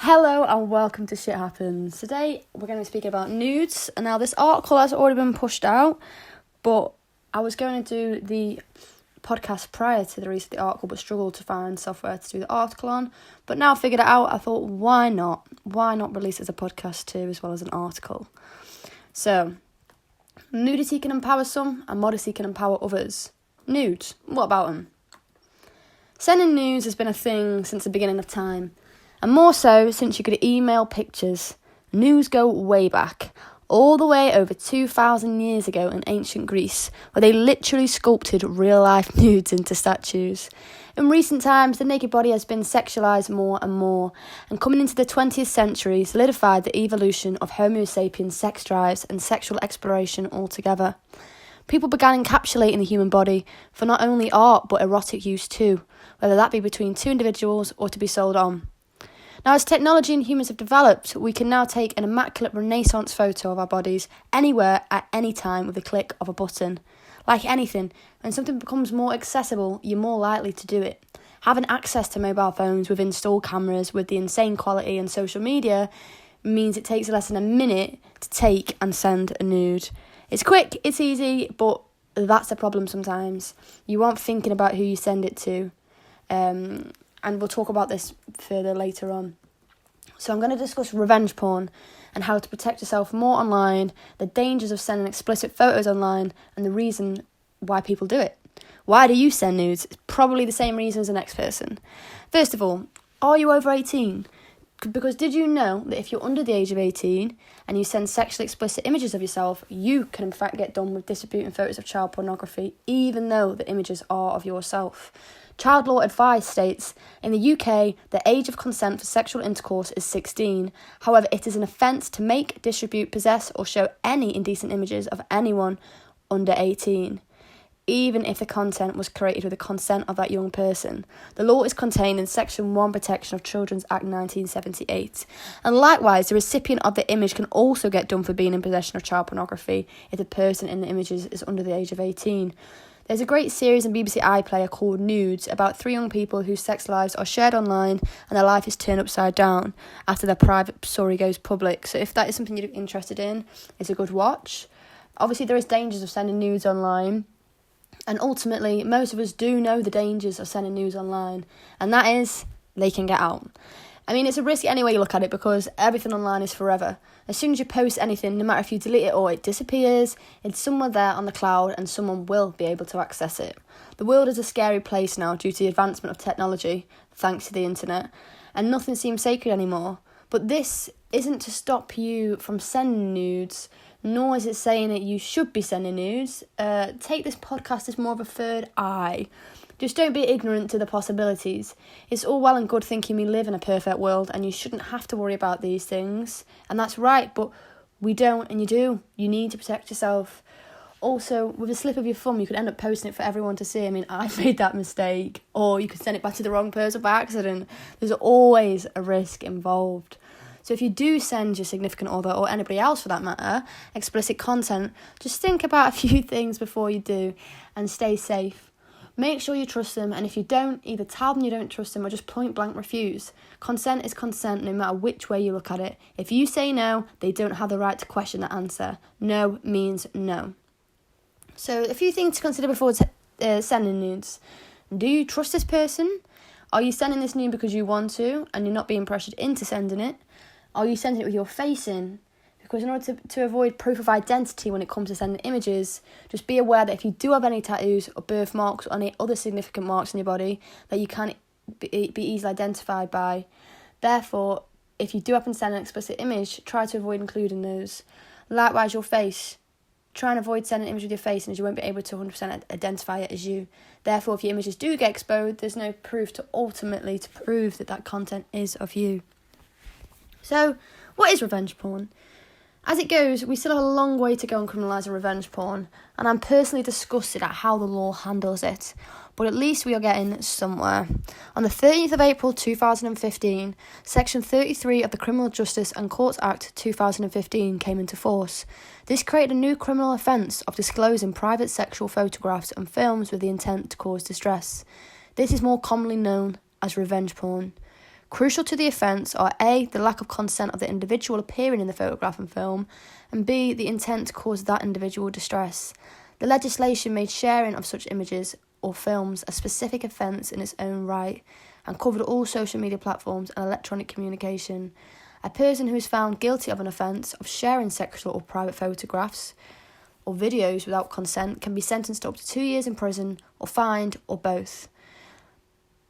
Hello and welcome to Shit Happens. Today we're going to be speaking about nudes. And now this article has already been pushed out, but I was going to do the podcast prior to the release of the article but struggled to find software to do the article on. But now I figured it out, I thought why not? Why not release it as a podcast too as well as an article? So, nudity can empower some and modesty can empower others. Nudes, what about them? Sending nudes has been a thing since the beginning of time. And more so since you could email pictures. Nudes go way back, all the way over 2,000 years ago in ancient Greece, where they literally sculpted real-life nudes into statues. In recent times, the naked body has been sexualised more and more, and coming into the 20th century solidified the evolution of Homo sapiens' sex drives and sexual exploration altogether. People began encapsulating the human body for not only art but erotic use too, whether that be between two individuals or to be sold on. Now, as technology and humans have developed, we can now take an immaculate Renaissance photo of our bodies anywhere at any time with a click of a button. Like anything, when something becomes more accessible, you're more likely to do it. Having access to mobile phones with installed cameras with the insane quality and social media means it takes less than a minute to take and send a nude. It's quick, it's easy, but that's the problem sometimes. You aren't thinking about who you send it to. And we'll talk about this further later on. So I'm going to discuss revenge porn and how to protect yourself more online, the dangers of sending explicit photos online, and the reason why people do it. Why do you send nudes? It's probably the same reason as the next person. First of all, are you over 18? Because did you know that if you're under the age of 18 and you send sexually explicit images of yourself, you can in fact get done with distributing photos of child pornography, even though the images are of yourself. Child law advice states, in the UK, the age of consent for sexual intercourse is 16. However, it is an offence to make, distribute, possess or show any indecent images of anyone under 18, even if the content was created with the consent of that young person. The law is contained in Section 1 Protection of Children's Act 1978. And likewise, the recipient of the image can also get done for being in possession of child pornography if the person in the images is under the age of 18. There's a great series on BBC iPlayer called Nudes about three young people whose sex lives are shared online and their life is turned upside down after their private story goes public. So if that is something you're interested in, it's a good watch. Obviously, there is dangers of sending nudes online. And ultimately, most of us do know the dangers of sending nudes online. And that is, they can get out. I mean, it's a risk any way you look at it because everything online is forever. As soon as you post anything, no matter if you delete it or it disappears, it's somewhere there on the cloud and someone will be able to access it. The world is a scary place now due to the advancement of technology, thanks to the internet, and nothing seems sacred anymore. But this isn't to stop you from sending nudes, nor is it saying that you should be sending nudes. Take this podcast as more of a third eye. Just don't be ignorant to the possibilities. It's all well and good thinking we live in a perfect world and you shouldn't have to worry about these things. And that's right, but we don't and you do. You need to protect yourself. Also, with a slip of your thumb, you could end up posting it for everyone to see. I mean, I made that mistake. Or you could send it back to the wrong person by accident. There's always a risk involved. So if you do send your significant other, or anybody else for that matter, explicit content, just think about a few things before you do and stay safe. Make sure you trust them, and if you don't, either tell them you don't trust them or just point blank refuse. Consent is consent no matter which way you look at it. If you say no, they don't have the right to question that answer. No means no. So a few things to consider before sending nudes. Do you trust this person? Are you sending this nude because you want to and you're not being pressured into sending it? Are you sending it with your face in? Because in order to avoid proof of identity when it comes to sending images, just be aware that if you do have any tattoos or birthmarks or any other significant marks on your body, that you can be easily identified by. Therefore, if you do happen to send an explicit image, try to avoid including those. Likewise, your face. Try and avoid sending an image with your face, and you won't be able to 100% identify it as you. Therefore, if your images do get exposed, there's no proof to prove that content is of you. So, what is revenge porn? As it goes, we still have a long way to go on criminalising revenge porn, and I'm personally disgusted at how the law handles it, but at least we are getting somewhere. On the 30th of April 2015, Section 33 of the Criminal Justice and Courts Act 2015 came into force. This created a new criminal offence of disclosing private sexual photographs and films with the intent to cause distress. This is more commonly known as revenge porn. Crucial to the offence are A, the lack of consent of the individual appearing in the photograph and film, and B, the intent to cause that individual distress. The legislation made sharing of such images or films a specific offence in its own right and covered all social media platforms and electronic communication. A person who is found guilty of an offence of sharing sexual or private photographs or videos without consent can be sentenced to up to 2 years in prison or fined or both.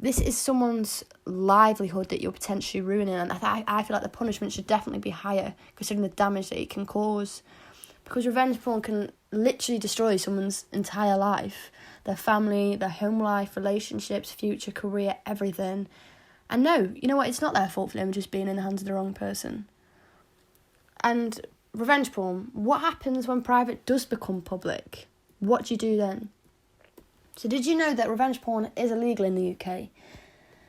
This is someone's livelihood that you're potentially ruining, and I feel like the punishment should definitely be higher considering the damage that it can cause, because revenge porn can literally destroy someone's entire life, their family, their home life, relationships, future, career, everything. And no, you know what, it's not their fault for the images being in the hands of the wrong person. And revenge porn, what happens when private does become public? What do you do then? So did you know that revenge porn is illegal in the UK?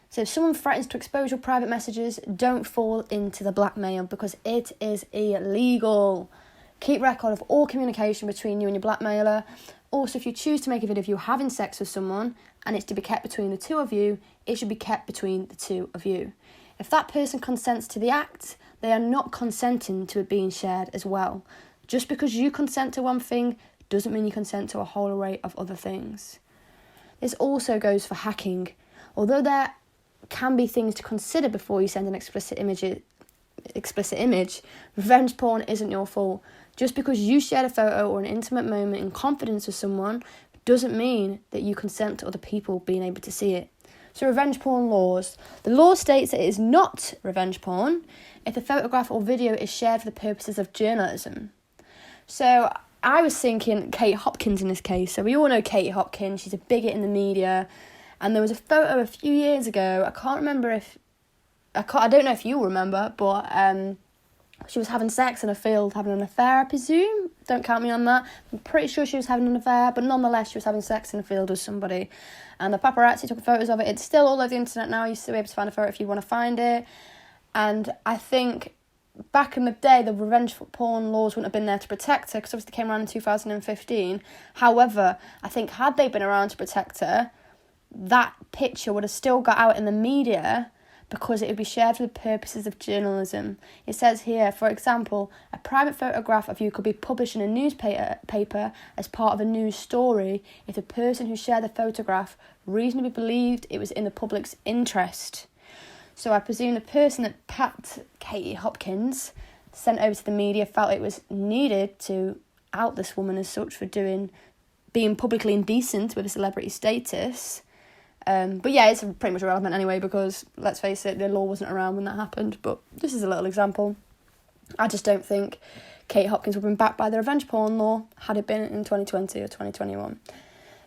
So if someone threatens to expose your private messages, don't fall into the blackmail, because it is illegal. Keep record of all communication between you and your blackmailer. Also, if you choose to make a video of you having sex with someone and it's to be kept between the two of you, it should be kept between the two of you. If that person consents to the act, they are not consenting to it being shared as well. Just because you consent to one thing doesn't mean you consent to a whole array of other things. This also goes for hacking. Although there can be things to consider before you send an explicit image, revenge porn isn't your fault. Just because you shared a photo or an intimate moment in confidence with someone doesn't mean that you consent to other people being able to see it. So revenge porn laws. The law states that it is not revenge porn if the photograph or video is shared for the purposes of journalism. So I was thinking Kate Hopkins in this case. So we all know Kate Hopkins. She's a bigot in the media. And there was a photo a few years ago. I don't know if you remember, but she was having sex in a field, having an affair, I presume. Don't count me on that. I'm pretty sure she was having an affair, but nonetheless, she was having sex in a field with somebody. And the paparazzi took photos of it. It's still all over the internet now. You're still able to find a photo if you want to find it. And I think back in the day, the revenge porn laws wouldn't have been there to protect her, because obviously they came around in 2015. However, I think had they been around to protect her, that picture would have still got out in the media, because it would be shared for the purposes of journalism. It says here, for example, a private photograph of you could be published in a newspaper as part of a news story if the person who shared the photograph reasonably believed it was in the public's interest. So I presume the person that Katie Hopkins sent over to the media felt it was needed to out this woman as such for being publicly indecent with a celebrity status. But yeah, it's pretty much irrelevant anyway, because let's face it, the law wasn't around when that happened. But this is a little example. I just don't think Kate Hopkins would have been backed by the revenge porn law had it been in 2020 or 2021.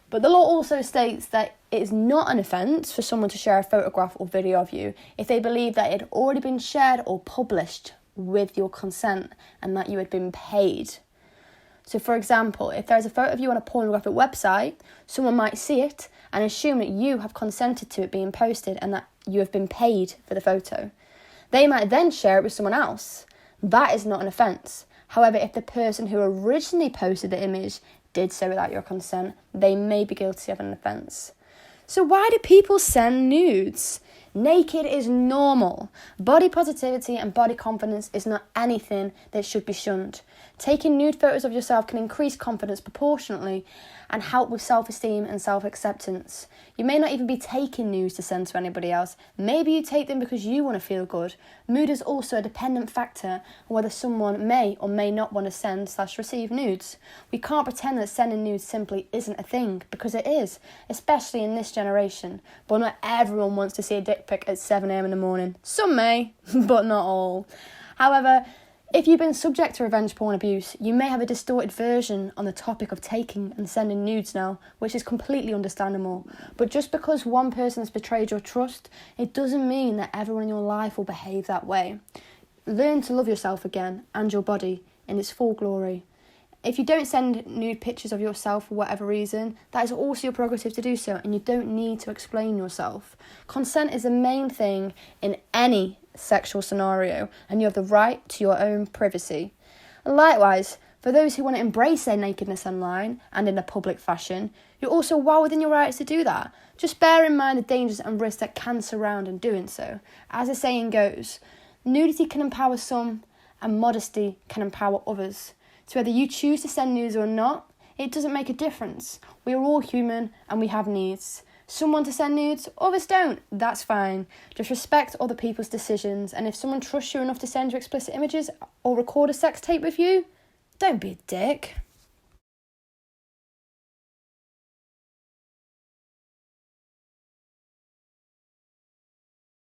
But the law also states that it is not an offence for someone to share a photograph or video of you if they believe that it had already been shared or published with your consent and that you had been paid. So, for example, if there's a photo of you on a pornographic website, someone might see it and assume that you have consented to it being posted and that you have been paid for the photo. They might then share it with someone else. That is not an offence. However, if the person who originally posted the image did so without your consent, they may be guilty of an offence. So why do people send nudes? Naked is normal. Body positivity and body confidence is not anything that should be shunned. Taking nude photos of yourself can increase confidence proportionately and help with self-esteem and self-acceptance. You may not even be taking nudes to send to anybody else. Maybe you take them because you want to feel good. Mood is also a dependent factor on whether someone may or may not want to send/receive nudes. We can't pretend that sending nudes simply isn't a thing, because it is, especially in this generation. But not everyone wants to see a dick pic at 7 a.m. in the morning. Some may, but not all. However, if you've been subject to revenge porn abuse, you may have a distorted version on the topic of taking and sending nudes now, which is completely understandable. But just because one person has betrayed your trust, it doesn't mean that everyone in your life will behave that way. Learn to love yourself again and your body in its full glory. If you don't send nude pictures of yourself for whatever reason, that is also your prerogative to do so, and you don't need to explain yourself. Consent is the main thing in any sexual scenario, and you have the right to your own privacy. And likewise, For those who want to embrace their nakedness online and in a public fashion, you're also well within your rights to do that. Just bear in mind the dangers and risks that can surround in doing so. As the saying goes, nudity can empower some and modesty can empower others. So whether you choose to send nudes or not, it doesn't make a difference. We are all human and we have needs. Some want to send nudes, others don't. That's fine. Just respect other people's decisions, and if someone trusts you enough to send you explicit images or record a sex tape with you, don't be a dick.